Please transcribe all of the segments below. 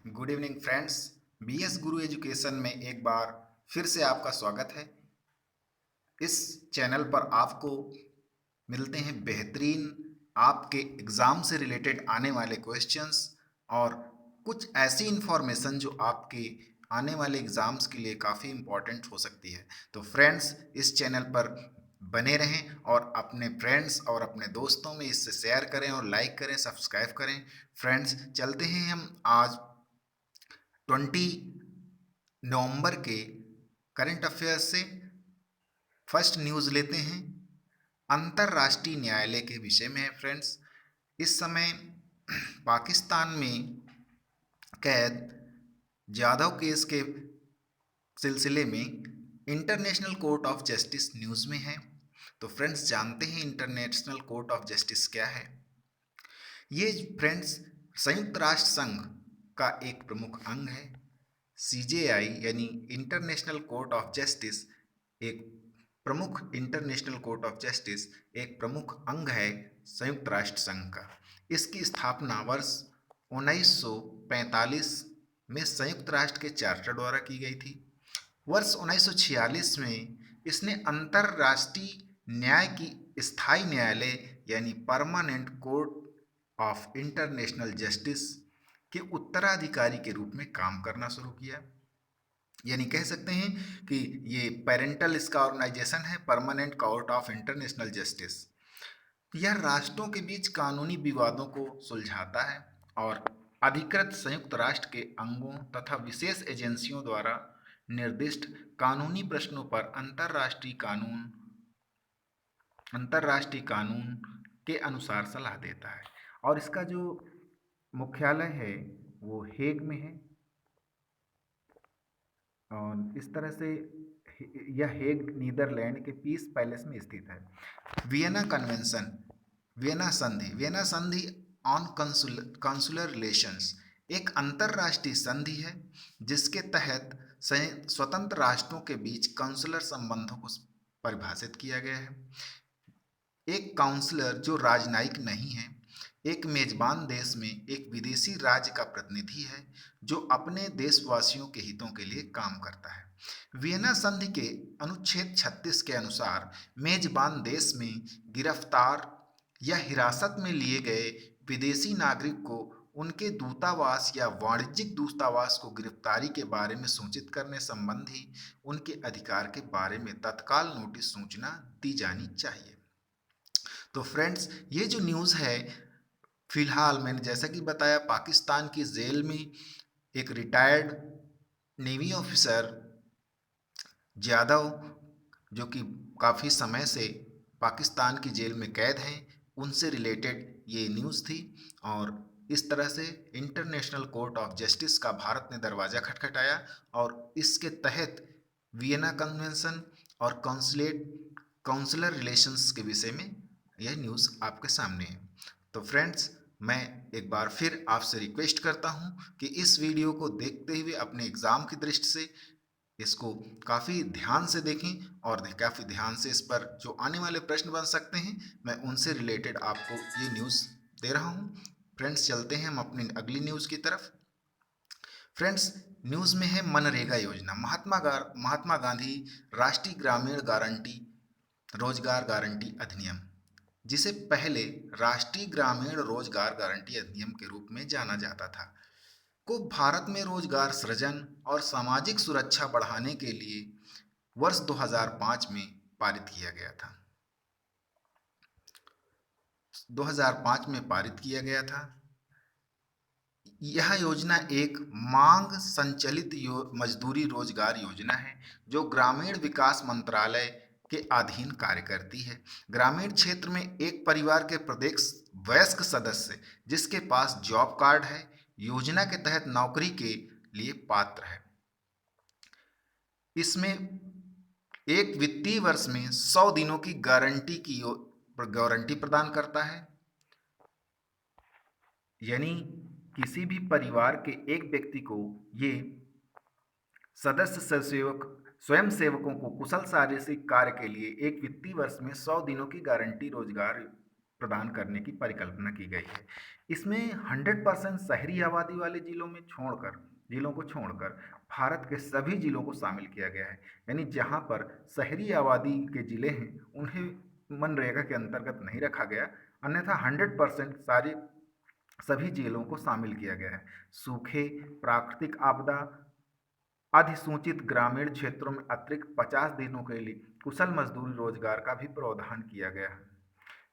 Good evening friends. BS गुरु education में एक बार फिर से आपका स्वागत है। इस चैनल पर आपको मिलते हैं बेहतरीन आपके एग्ज़ाम से रिलेटेड आने वाले क्वेश्चंस और कुछ ऐसी इंफॉर्मेशन जो आपके आने वाले एग्ज़ाम्स के लिए काफ़ी इम्पॉर्टेंट हो सकती है। तो फ्रेंड्स, इस चैनल पर बने रहें और अपने फ्रेंड्स और अपने दोस्तों में इससे शेयर करें और लाइक करें, सब्सक्राइब करें। फ्रेंड्स, चलते हैं हम आज 20 नवंबर के करंट अफेयर्स से। फर्स्ट न्यूज़ लेते हैं, अंतर्राष्ट्रीय न्यायालय के विषय में है फ्रेंड्स। इस समय पाकिस्तान में कैद जाधव केस के सिलसिले में international court of justice news में है। तो फ्रेंड्स, जानते हैं इंटरनेशनल कोर्ट ऑफ जस्टिस क्या है। ये फ्रेंड्स संयुक्त राष्ट्र संघ का एक प्रमुख अंग है। सीजेआई यानी इंटरनेशनल कोर्ट ऑफ जस्टिस एक प्रमुख इंटरनेशनल कोर्ट ऑफ जस्टिस एक प्रमुख अंग है संयुक्त राष्ट्र संघ का। इसकी स्थापना वर्ष 1945 में संयुक्त राष्ट्र के चार्टर द्वारा की गई थी। वर्ष 1946 में इसने अंतर्राष्ट्रीय न्याय की स्थायी न्यायालय यानी permanent court of international justice के उत्तराधिकारी के रूप में काम करना शुरू किया। यानी कह सकते हैं कि ये पेरेंटल इसका ऑर्गेनाइजेशन है, permanent court of international justice. यह राष्ट्रों के बीच कानूनी विवादों को सुलझाता है और अधिकृत संयुक्त राष्ट्र के अंगों तथा विशेष एजेंसियों द्वारा निर्दिष्ट कानूनी प्रश्नों पर अंतर्राष्ट्रीय कानून के अनुसार सलाह देता है। और इसका जो मुख्यालय है वो हेग में है और इस तरह से यह हेग नीदरलैंड के पीस पैलेस में स्थित है। वियना कन्वेंशन, वियना संधि ऑन कॉन्सुलर रिलेशंस एक अंतर्राष्ट्रीय संधि है जिसके तहत स्वतंत्र राष्ट्रों के बीच काउंसलर संबंधों को परिभाषित किया गया है। एक काउंसलर जो राजनयिक नहीं है, एक मेजबान देश में एक विदेशी राज्य का प्रतिनिधि है जो अपने देशवासियों के हितों के लिए काम करता है। वियना संधि के अनुच्छेद 36 के अनुसार मेजबान देश में गिरफ्तार या हिरासत में लिए गए विदेशी नागरिक को उनके दूतावास या वाणिज्यिक दूतावास को गिरफ्तारी के बारे में सूचित करने संबंधी उनके अधिकार के बारे में तत्काल नोटिस सूचना दी जानी चाहिए। तो फ्रेंड्स, ये जो न्यूज़ है, फिलहाल मैंने जैसा कि बताया, पाकिस्तान की जेल में एक रिटायर्ड नेवी ऑफिसर जाधव, जो कि काफ़ी समय से पाकिस्तान की जेल में कैद हैं, उनसे रिलेटेड ये न्यूज़ थी। और इस तरह से इंटरनेशनल कोर्ट ऑफ जस्टिस का भारत ने दरवाज़ा खटखटाया और इसके तहत वियना कन्वेंशन और काउंसलर रिलेशंस के विषय में यह न्यूज़ आपके सामने है। तो फ्रेंड्स, मैं एक बार फिर आपसे रिक्वेस्ट करता हूं कि इस वीडियो को देखते हुए अपने एग्ज़ाम की दृष्टि से इसको काफ़ी ध्यान से देखें और काफ़ी ध्यान से इस पर जो आने वाले प्रश्न बन सकते हैं, मैं उनसे रिलेटेड आपको ये न्यूज़ दे रहा हूँ। फ्रेंड्स, चलते हैं हम अपनी अगली न्यूज़ की तरफ। फ्रेंड्स, न्यूज़ में है मनरेगा योजना, महात्मा गांधी राष्ट्रीय ग्रामीण गारंटी रोजगार गारंटी अधिनियम, जिसे पहले राष्ट्रीय ग्रामीण रोजगार गारंटी अधिनियम के रूप में जाना जाता था, को भारत में रोजगार सृजन और सामाजिक सुरक्षा बढ़ाने के लिए वर्ष 2005 में पारित किया गया था। 2005 में पारित किया गया था। यह योजना एक मांग संचालित मजदूरी रोजगार योजना है जो ग्रामीण विकास मंत्रालय के अधीन कार्य करती है। ग्रामीण क्षेत्र में एक परिवार के प्रत्येक वयस्क सदस्य जिसके पास जॉब कार्ड है, योजना के तहत नौकरी के लिए पात्र है। इसमें एक वित्तीय वर्ष में 100 दिनों की गारंटी प्रदान करता है। यानी किसी भी परिवार के एक व्यक्ति को ये स्वयं सेवकों को कुशल शारीरिक कार्य के लिए एक वित्तीय वर्ष में 100 दिनों की गारंटी रोजगार प्रदान करने की परिकल्पना की गई है। इसमें 100% शहरी आबादी वाले जिलों को छोड़कर भारत के सभी जिलों को शामिल किया गया है। यानी जहाँ पर शहरी आबादी के जिले हैं उन्हें मनरेगा के अंतर्गत नहीं रखा गया, अन्यथा 100% सारे सभी जिलों को शामिल किया गया है। सूखे, प्राकृतिक आपदा, अधिसूचित ग्रामीण क्षेत्रों में अतिरिक्त 50 दिनों के लिए कुशल मजदूरी रोजगार का भी प्रावधान किया गया है।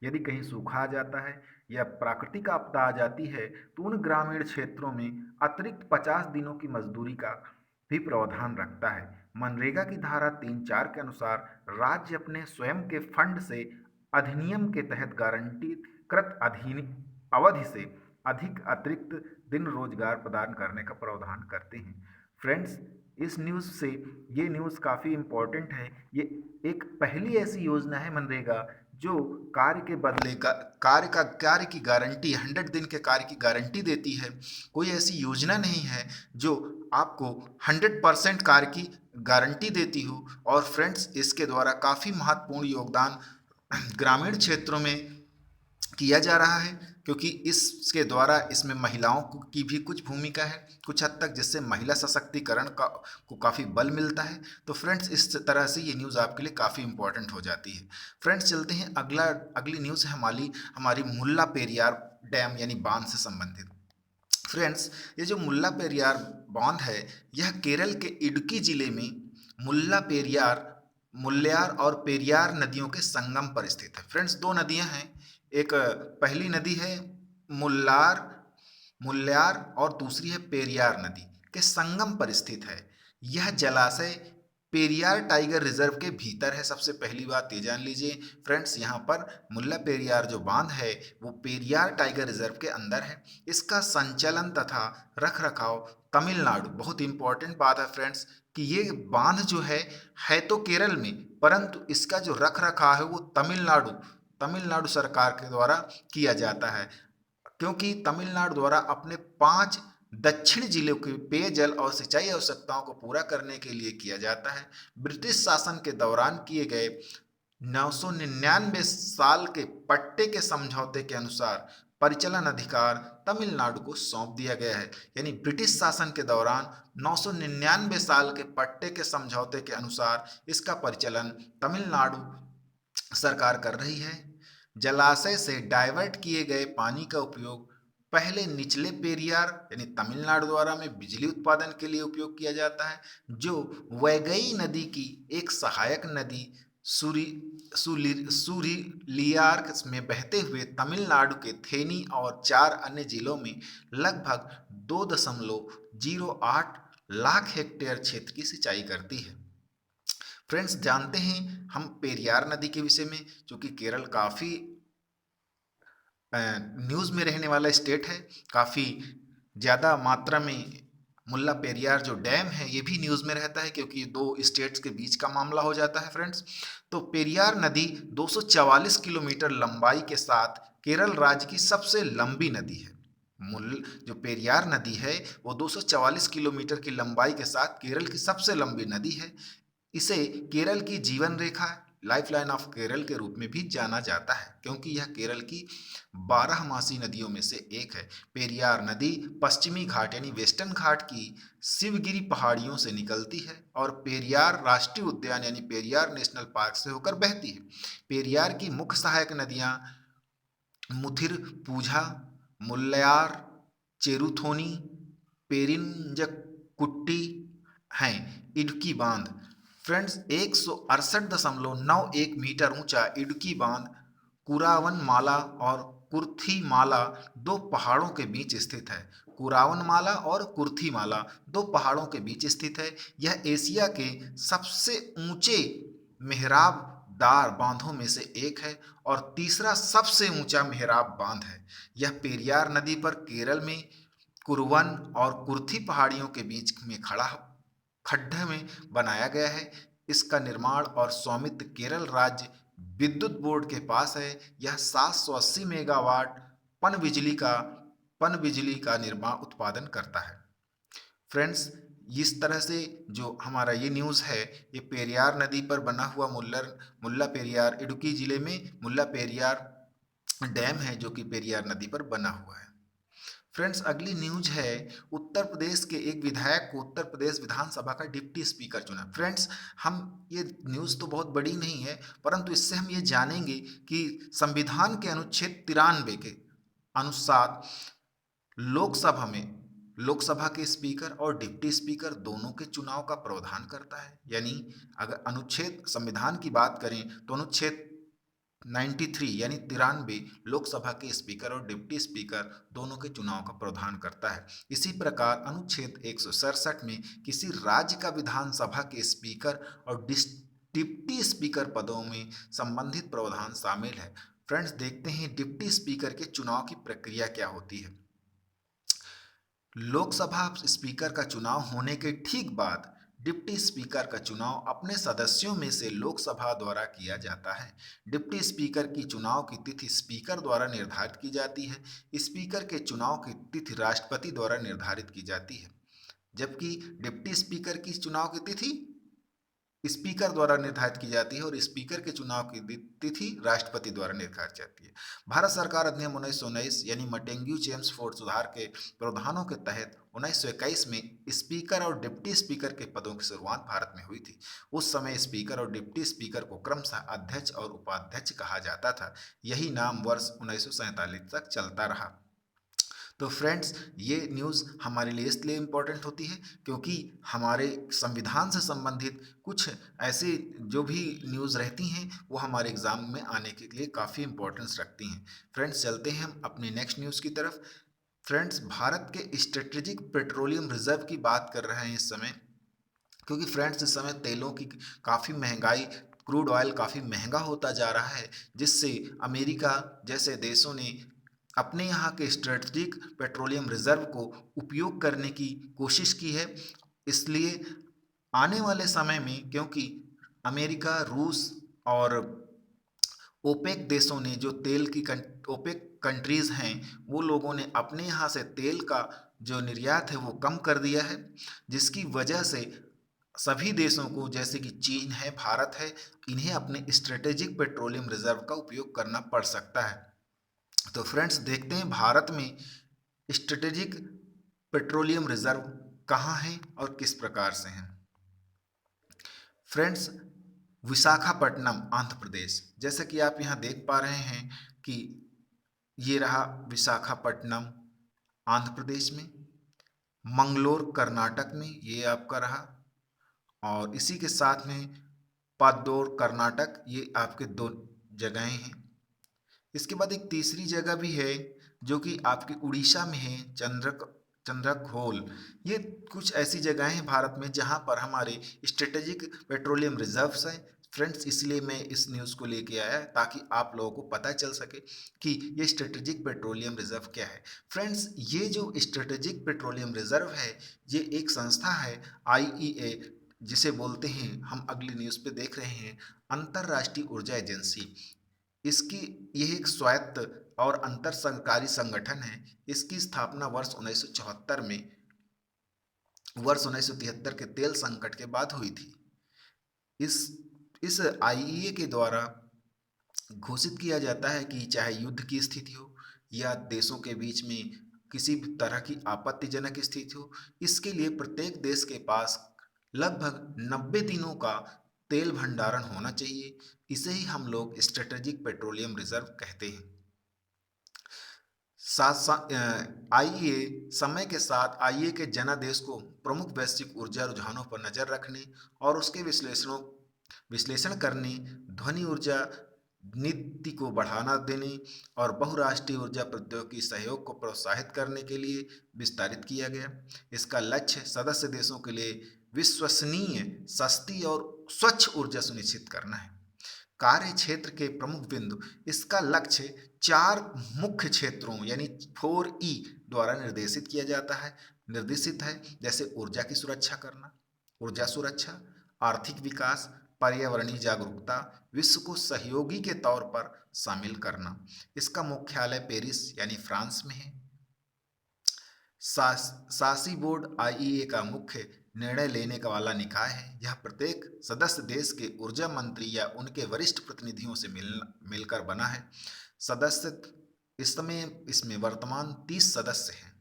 यदि कहीं सूखा आ जाता है या प्राकृतिक आपदा आ जाती है तो उन ग्रामीण क्षेत्रों में अतिरिक्त 50 दिनों की मजदूरी का भी प्रावधान रखता है। मनरेगा की धारा 3(4) के अनुसार राज्य अपने स्वयं के फंड से अधिनियम के तहत गारंटीकृत अधीन अवधि से अधिक अतिरिक्त दिन रोजगार प्रदान करने का प्रावधान करते हैं। फ्रेंड्स, इस न्यूज़ से ये न्यूज़ काफ़ी इम्पोर्टेंट है। ये एक पहली ऐसी योजना है मनरेगा जो कार्य की गारंटी, 100 दिन के कार्य की गारंटी देती है। कोई ऐसी योजना नहीं है जो आपको 100% कार्य की गारंटी देती हो। और फ्रेंड्स, इसके द्वारा काफ़ी महत्वपूर्ण योगदान ग्रामीण क्षेत्रों में किया जा रहा है, क्योंकि इसके द्वारा इसमें महिलाओं की भी कुछ भूमिका है कुछ हद तक, जिससे महिला सशक्तिकरण को काफ़ी बल मिलता है। तो फ्रेंड्स, इस तरह से ये न्यूज़ आपके लिए काफ़ी इंपॉर्टेंट हो जाती है। फ्रेंड्स, चलते हैं अगली न्यूज़ है हमारी मुल्ला पेरियार डैम यानी बांध से संबंधित। फ्रेंड्स, ये जो मुल्ला पेरियार बांध है यह केरल के इडुक्की जिले में मुल्ल्यार और पेरियार नदियों के संगम पर स्थित है। फ्रेंड्स, दो नदियां हैं, एक पहली नदी है मुल्ल्यार और दूसरी है पेरियार नदी के संगम पर स्थित है। यह जलाशय पेरियार टाइगर रिजर्व के भीतर है। सबसे पहली बात ये जान लीजिए फ्रेंड्स, यहाँ पर मुल्ला पेरियार जो बांध है वो पेरियार टाइगर रिजर्व के अंदर है। इसका संचालन तथा रख रखाव तमिलनाडु, बहुत इंपॉर्टेंट बात है फ्रेंड्स कि ये बांध जो है तो केरल में, परंतु इसका जो रख रखाव है वो तमिलनाडु सरकार के द्वारा किया जाता है, क्योंकि तमिलनाडु द्वारा अपने 5 दक्षिण जिलों के पेयजल और सिंचाई आवश्यकताओं को पूरा करने के लिए किया जाता है। ब्रिटिश शासन के दौरान किए गए 999 साल के पट्टे के समझौते के अनुसार परिचालन अधिकार तमिलनाडु को सौंप दिया गया है। यानी ब्रिटिश शासन के दौरान 999 साल के पट्टे के समझौते के अनुसार इसका परिचालन तमिलनाडु सरकार कर रही है। जलाशय से डाइवर्ट किए गए पानी का उपयोग पहले निचले पेरियार यानी तमिलनाडु द्वारा में बिजली उत्पादन के लिए उपयोग किया जाता है, जो वैगई नदी की एक सहायक नदी सूरीलियार में बहते हुए तमिलनाडु के थेनी और 4 अन्य जिलों में लगभग 2.08 लाख हेक्टेयर क्षेत्र की सिंचाई करती है। फ्रेंड्स, जानते हैं हम पेरियार नदी के विषय में, जो कि केरल काफ़ी न्यूज़ में रहने वाला स्टेट है। काफ़ी ज़्यादा मात्रा में मुल्ला पेरियार जो डैम है ये भी न्यूज़ में रहता है, क्योंकि 2 स्टेट्स के बीच का मामला हो जाता है फ्रेंड्स। तो पेरियार नदी 244 किलोमीटर लंबाई के साथ केरल राज्य की सबसे लंबी नदी है। जो पेरियार नदी है वो 244 किलोमीटर की लंबाई के साथ केरल की सबसे लंबी नदी है। इसे केरल की जीवन रेखा, लाइफलाइन ऑफ केरल के रूप में भी जाना जाता है, क्योंकि यह केरल की 12मासी नदियों में से एक है। पेरियार नदी पश्चिमी घाट यानी वेस्टर्न घाट की शिवगिरी पहाड़ियों से निकलती है और पेरियार राष्ट्रीय उद्यान यानी पेरियार नेशनल पार्क से होकर बहती है। पेरियार की मुख्य सहायक नदियां मुथिरपुझा, मुल्ल्यार, चेरुथोनी, पेरिंजकुट्टी हैं। इडुक्की बांध फ्रेंड्स, 168.91 मीटर ऊंचा इडुक्की बांध कुरावनमाला और कुर्थीमाला 2 पहाड़ों के बीच स्थित है। कुरावनमाला और कुर्थीमाला 2 पहाड़ों के बीच स्थित है। यह एशिया के सबसे ऊंचे मेहराबदार बांधों में से एक है और तीसरा सबसे ऊंचा मेहराब बांध है। यह पेरियार नदी पर केरल में कुरवन और कुर्थी पहाड़ियों के बीच में खड्डे में बनाया गया है। इसका निर्माण और स्वामित्व केरल राज्य विद्युत बोर्ड के पास है। यह 780 मेगावाट पनबिजली का निर्माण उत्पादन करता है। फ्रेंड्स, इस तरह से जो हमारा ये न्यूज़ है ये पेरियार नदी पर बना हुआ मुल्ला पेरियार इडुक्की जिले में मुल्ला पेरियार डैम है जो कि पेरियार नदी पर बना हुआ है। फ्रेंड्स, अगली न्यूज है, उत्तर प्रदेश के एक विधायक को उत्तर प्रदेश विधानसभा का डिप्टी स्पीकर चुना। फ्रेंड्स, हम ये न्यूज तो बहुत बड़ी नहीं है, परंतु इससे हम ये जानेंगे कि संविधान के अनुच्छेद 93 के अनुसार लोकसभा में लोकसभा के स्पीकर और डिप्टी स्पीकर दोनों के चुनाव का प्रावधान करता है। यानी अगर अनुच्छेद संविधान की बात करें तो अनुच्छेद 93 यानी 93 लोकसभा के स्पीकर और डिप्टी स्पीकर दोनों के चुनाव का प्रावधान करता है। इसी प्रकार अनुच्छेद 167 में किसी राज्य का विधानसभा के स्पीकर और डिप्टी स्पीकर पदों में संबंधित प्रावधान शामिल है। फ्रेंड्स, देखते हैं डिप्टी स्पीकर के चुनाव की प्रक्रिया क्या होती है। लोकसभा स्पीकर का चुनाव होने के ठीक बाद डिप्टी स्पीकर का चुनाव अपने सदस्यों में से लोकसभा द्वारा किया जाता है। डिप्टी स्पीकर की चुनाव की तिथि स्पीकर द्वारा निर्धारित की जाती है। स्पीकर के चुनाव की तिथि राष्ट्रपति द्वारा निर्धारित की जाती है, जबकि डिप्टी स्पीकर की चुनाव की तिथि स्पीकर द्वारा निर्धारित की जाती है और स्पीकर के चुनाव की तिथि राष्ट्रपति द्वारा निर्धारित की जाती है। भारत सरकार अधिनियम 1919 यानी मटेंग्यू जेम्स फोर्ड सुधार के प्रावधानों के तहत 1921 में स्पीकर और डिप्टी स्पीकर के पदों की शुरुआत भारत में हुई थी। उस समय स्पीकर और डिप्टी स्पीकर को क्रमशः अध्यक्ष और उपाध्यक्ष कहा जाता था। यही नाम वर्ष 1947 तक चलता रहा। तो फ्रेंड्स, ये न्यूज़ हमारे लिए इसलिए इम्पोर्टेंट होती है क्योंकि हमारे संविधान से संबंधित कुछ ऐसे जो भी न्यूज़ रहती हैं वो हमारे एग्ज़ाम में आने के लिए काफ़ी इम्पोर्टेंस रखती हैं। फ्रेंड्स, चलते हैं हम अपने नेक्स्ट न्यूज़ की तरफ। फ्रेंड्स, भारत के स्ट्रेटेजिक पेट्रोलियम रिजर्व की बात कर रहे हैं इस समय, क्योंकि फ्रेंड्स इस समय तेलों की काफ़ी महंगाई, क्रूड ऑयल काफ़ी महंगा होता जा रहा है, जिससे अमेरिका जैसे देशों ने अपने यहाँ के स्ट्रेटजिक पेट्रोलियम रिजर्व को उपयोग करने की कोशिश की है। इसलिए आने वाले समय में, क्योंकि अमेरिका, रूस और ओपेक देशों ने जो तेल की ओपेक कंट्रीज़ हैं वो लोगों ने अपने यहाँ से तेल का जो निर्यात है वो कम कर दिया है, जिसकी वजह से सभी देशों को, जैसे कि चीन है, भारत है, इन्हें अपने स्ट्रेटेजिक पेट्रोलियम रिजर्व का उपयोग करना पड़ सकता है। तो फ्रेंड्स, देखते हैं भारत में स्ट्रेटेजिक पेट्रोलियम रिजर्व कहाँ हैं और किस प्रकार से हैं। फ्रेंड्स, विशाखापट्टनम, आंध्र प्रदेश, जैसे कि आप यहाँ देख पा रहे हैं कि ये रहा विशाखापट्टनम आंध्र प्रदेश में, मंगलोर कर्नाटक में ये आपका रहा, और इसी के साथ में पादोर कर्नाटक, ये आपके दो जगहें हैं। इसके बाद एक तीसरी जगह भी है जो कि आपके उड़ीसा में है, चंद्रखोल। ये कुछ ऐसी जगहें हैं भारत में जहां पर हमारे स्ट्रेटेजिक पेट्रोलियम रिजर्व्स हैं। फ्रेंड्स, इसलिए मैं इस न्यूज़ को लेके आया ताकि आप लोगों को पता चल सके कि ये स्ट्रेटेजिक पेट्रोलियम रिजर्व क्या है। फ्रेंड्स, ये जो स्ट्रेटेजिक पेट्रोलियम रिजर्व है ये एक संस्था है, IEA, जिसे बोलते हैं, हम अगली न्यूज़ पे देख रहे हैं, अंतर्राष्ट्रीय ऊर्जा एजेंसी। इसकी यह एक स्वायत्त और अंतर सरकारी संगठन है। इसकी स्थापना वर्ष 1974 में, वर्ष 1973 के तेल संकट के बाद हुई थी। इस IEA के द्वारा घोषित किया जाता है कि चाहे युद्ध की स्थिति हो या देशों के बीच में किसी भी तरह की आपत्तिजनक स्थिति हो, इसके लिए प्रत्येक देश के पास लगभग 90 दिनों का तेल भंडारण होना चाहिए। इसे ही हम लोग स्ट्रेटेजिक पेट्रोलियम रिजर्व कहते हैं। IEA समय के साथ IEA के जनादेश को प्रमुख वैश्विक ऊर्जा रुझानों पर नजर रखने और उसके विश्लेषण करने, ध्वनि ऊर्जा नीति को बढ़ावा देने और बहुराष्ट्रीय ऊर्जा प्रौद्योगिकी सहयोग को प्रोत्साहित करने के लिए विस्तारित किया गया। इसका लक्ष्य सदस्य देशों के लिए विश्वसनीय, सस्ती और स्वच्छ ऊर्जा सुनिश्चित करना है। कार्य क्षेत्र के प्रमुख बिंदु, इसका लक्ष्य 4 मुख्य क्षेत्रों यानी 4E द्वारा निर्देशित है, जैसे ऊर्जा की सुरक्षा करना, ऊर्जा सुरक्षा, आर्थिक विकास, पर्यावरणीय जागरूकता, विश्व को सहयोगी के तौर पर शामिल करना। इसका मुख्यालय पेरिस यानी फ्रांस में है। शासी बोर्ड IEA का मुख्य निर्णय लेने का वाला निकाय है। यह प्रत्येक सदस्य देश के ऊर्जा मंत्री या उनके वरिष्ठ प्रतिनिधियों से मिलकर बना है। सदस्य इस समय इसमें वर्तमान 30 सदस्य हैं।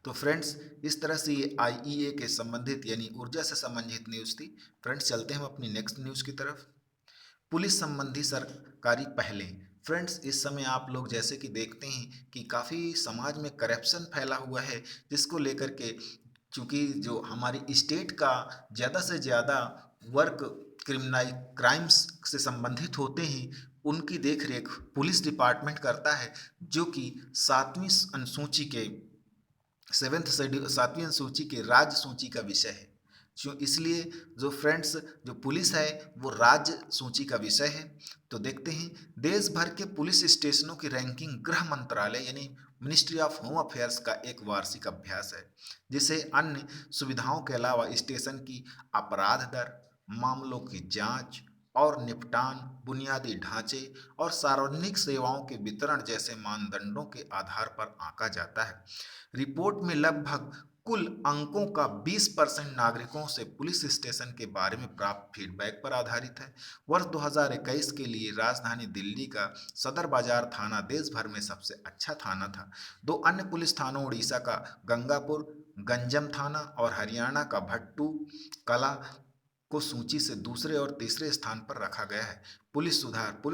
तो फ्रेंड्स इस तरह से ये आईईए के संबंधित यानी ऊर्जा से संबंधित न्यूज़ थी। फ्रेंड्स चलते हैं हम अपनी नेक्स्ट न्यूज़ की तरफ। पुलिस संबंधी सरकारी पहलें। फ्रेंड्स इस समय आप लोग जैसे कि देखते हैं कि काफ़ी समाज में करप्शन फैला हुआ है, जिसको लेकर के चूँकि जो हमारी स्टेट का ज़्यादा से ज़्यादा वर्क क्राइम्स से संबंधित होते हैं, उनकी देख रेख पुलिस डिपार्टमेंट करता है, जो कि सातवीं अनुसूची के राज्य सूची का विषय है। इसलिए जो फ्रेंड्स जो पुलिस है वो राज्य सूची का विषय है। तो देखते हैं देश भर के पुलिस स्टेशनों की रैंकिंग गृह मंत्रालय यानी मिनिस्ट्री ऑफ होम अफेयर्स का एक वार्षिक अभ्यास है, जिसे अन्य सुविधाओं के अलावा स्टेशन की अपराध दर, मामलों की जांच और निपटान, बुनियादी ढांचे और सार्वजनिक सेवाओं के वितरण जैसे मानदंडों के आधार पर आंका जाता है। रिपोर्ट में लगभग कुल अंकों का 20% नागरिकों से पुलिस स्टेशन के बारे में प्राप्त फीडबैक पर आधारित है। वर्ष 2021 के लिए राजधानी दिल्ली का सदर बाजार थाना देश भर में सबसे अच्छा थाना था। दो अन्य पुलिस थानों उड़ीसा का गंगापुर गंजम थाना और हरियाणा का भट्टू कला को सूची से दूसरे और तीसरे स्थान पर रखा गया है। पुलिस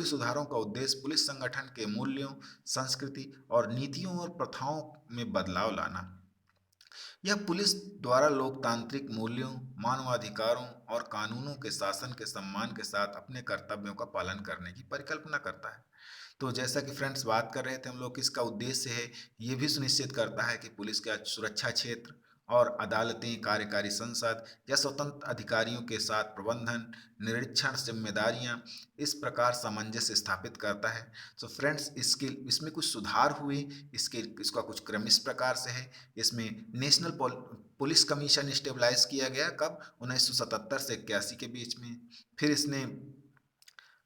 सुधारों का उद्देश्य पुलिस संगठन के मूल्यों, संस्कृति और नीतियों और प्रथाओं में बदलाव लाना। यह पुलिस द्वारा लोकतांत्रिक मूल्यों, मानवाधिकारों और कानूनों के शासन के सम्मान के साथ अपने कर्तव्यों का पालन करने की परिकल्पना करता है। तो जैसा कि फ्रेंड्स बात कर रहे थे हम लोग, किसका उद्देश्य है, ये भी सुनिश्चित करता है कि पुलिस का सुरक्षा क्षेत्र और अदालतें, कार्यकारी संसद या स्वतंत्र अधिकारियों के साथ प्रबंधन, निरीक्षण जिम्मेदारियां इस प्रकार सामंजस्य स्थापित करता है। तो फ्रेंड्स इसमें कुछ सुधार हुए, इसका कुछ क्रम इस प्रकार से है। इसमें नेशनल पुलिस कमीशन स्टेबलाइज किया गया कब, 1977 से 81 के बीच में। फिर इसने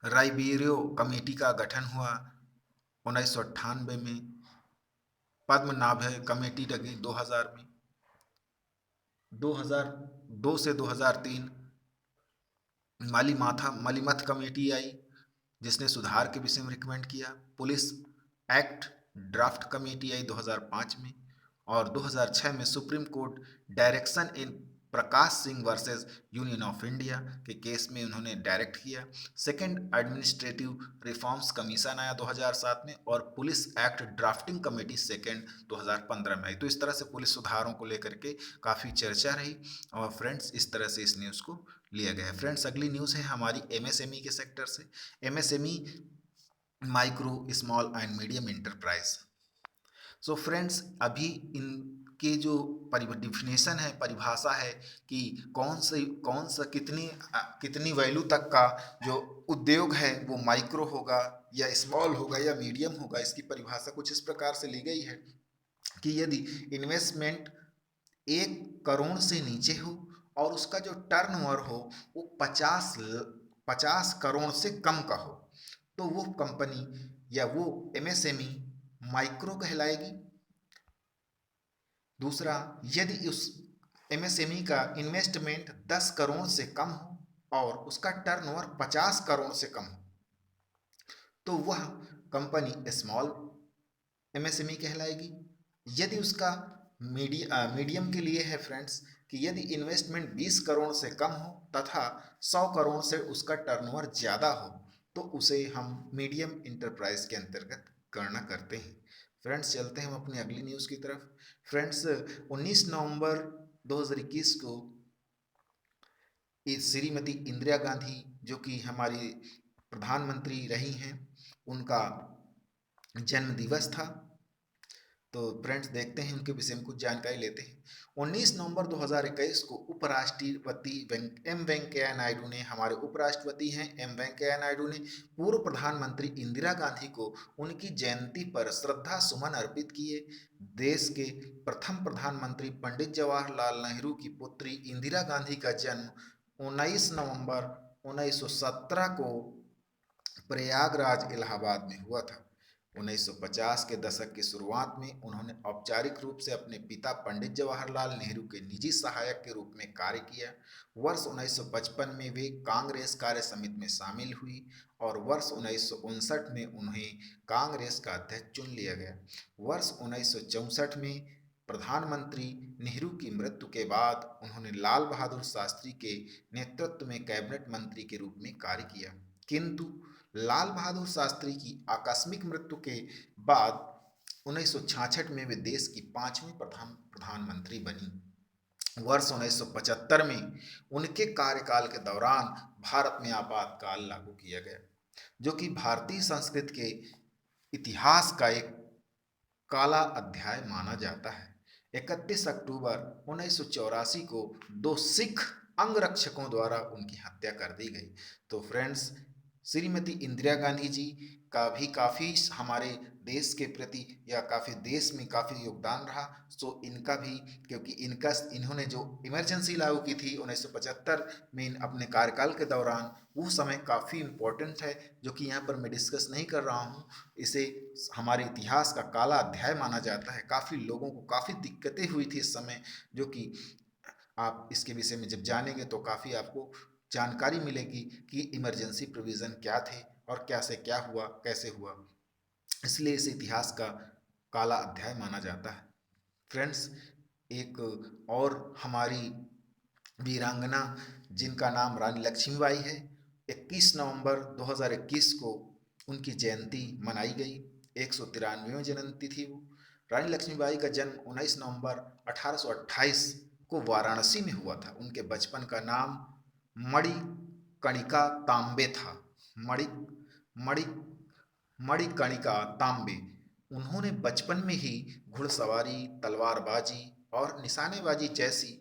राइबेरियो कमेटी का गठन हुआ 1998 में। पद्मनाभ कमेटी लगी 2000 में। 2002 से 2003 मलीमथ कमेटी आई, जिसने सुधार के विषय में रिकमेंड किया। पुलिस एक्ट ड्राफ्ट कमेटी आई 2005 में। और 2006 में supreme court direction in Prakash Singh versus union of India के केस में उन्होंने डायरेक्ट किया। सेकंड एडमिनिस्ट्रेटिव रिफॉर्म्स कमीशन आया 2007 में। और police act drafting committee second 2015 में आई। तो इस तरह से पुलिस सुधारों को लेकर के काफ़ी चर्चा रही। और फ्रेंड्स इस तरह से इस न्यूज़ को लिया गया है। फ्रेंड्स अगली न्यूज़ है हमारी एमएसएमई के सेक्टर से। MSME micro small and medium enterprise. So friends अभी इनके जो डिफिनेशन है, परिभाषा है कि कौन सा कितनी वैल्यू तक का जो उद्योग है वो माइक्रो होगा या स्मॉल होगा या मीडियम होगा, इसकी परिभाषा कुछ इस प्रकार से ली गई है कि यदि इन्वेस्टमेंट 1 करोड़ से नीचे हो और उसका जो टर्नओवर हो वो 50 करोड़ से कम का हो, तो वो कंपनी या वो एमएसएमई माइक्रो कहलाएगी। दूसरा, यदि उस एमएसएमई का इन्वेस्टमेंट 10 करोड़ से कम हो और उसका टर्नओवर 50 करोड़ से कम हो, तो वह कंपनी स्मॉल एमएसएमई कहलाएगी। यदि उसका मीडियम के लिए है फ्रेंड्स कि यदि इन्वेस्टमेंट 20 करोड़ से कम हो तथा 100 करोड़ से उसका टर्नओवर ज़्यादा हो, तो उसे हम मीडियम इंटरप्राइज के अंतर्गत गणना करते हैं। फ्रेंड्स चलते हैं हम अपनी अगली न्यूज़ की तरफ। फ्रेंड्स 19 नवंबर 2021 को श्रीमती इंदिरा गांधी, जो कि हमारी प्रधानमंत्री रही हैं, उनका जन्म दिवस था। तो फ्रेंड्स देखते हैं उनके विषय में कुछ जानकारी लेते हैं। 19 नवंबर 2021 को उपराष्ट्रपति एम वेंकैया नायडू ने, हमारे उपराष्ट्रपति हैं एम वेंकैया नायडू ने, पूर्व प्रधानमंत्री इंदिरा गांधी को उनकी जयंती पर श्रद्धा सुमन अर्पित किए। देश के प्रथम प्रधानमंत्री पंडित जवाहरलाल नेहरू की पुत्री इंदिरा गांधी का जन्म 19 नवंबर 1917 को प्रयागराज इलाहाबाद में हुआ था। 1950 के दशक की शुरुआत में उन्होंने औपचारिक रूप से अपने पिता पंडित जवाहरलाल नेहरू के निजी सहायक के रूप में कार्य किया। वर्ष 1955 में वे कांग्रेस कार्य समिति में शामिल हुई और वर्ष 1959 में उन्हें कांग्रेस का अध्यक्ष चुन लिया गया। वर्ष 1964 में प्रधानमंत्री नेहरू की मृत्यु के बाद उन्होंने लाल बहादुर शास्त्री के नेतृत्व में कैबिनेट मंत्री के रूप में कार्य किया, किंतु लाल बहादुर शास्त्री की आकस्मिक मृत्यु के बाद 1966 में वे देश की 5वीं प्रधानमंत्री बनी। वर्ष 1975 में उनके कार्यकाल के दौरान भारत में आपातकाल लागू किया गया, जो कि भारतीय संस्कृति के इतिहास का एक काला अध्याय माना जाता है। 31 अक्टूबर 1984 को 2 सिख अंगरक्षकों द्वारा उनकी हत्या कर दी गई। तो फ्रेंड्स, श्रीमती इंदिरा गांधी जी का भी काफ़ी हमारे देश के प्रति या काफ़ी देश में काफ़ी योगदान रहा। सो इनका भी, क्योंकि इन्होंने जो इमरजेंसी लागू की थी 1975 में अपने कार्यकाल के दौरान, वो समय काफ़ी इम्पोर्टेंट है, जो कि यहाँ पर मैं डिस्कस नहीं कर रहा हूँ। इसे हमारे इतिहास का काला अध्याय माना जाता है। काफ़ी लोगों को काफ़ी दिक्कतें हुई थी इस समय, जो कि आप इसके विषय में जब जानेंगे तो काफ़ी आपको जानकारी मिलेगी कि इमरजेंसी प्रोविज़न क्या थे और क्या से क्या हुआ, कैसे हुआ। इसलिए इस इतिहास का काला अध्याय माना जाता है। फ्रेंड्स, एक और हमारी वीरांगना जिनका नाम रानी लक्ष्मीबाई है, 21 नवंबर 2021 को उनकी जयंती मनाई गई। 193वीं जयंती थी वो। रानी लक्ष्मीबाई का जन्म 19 नवंबर 1828 को वाराणसी में हुआ था। उनके बचपन का नाम मणिकर्णिका तांबे था। मणि मणि मणिकर्णिका तांबे। उन्होंने बचपन में ही घुड़सवारी, तलवारबाजी और निशानेबाजी जैसी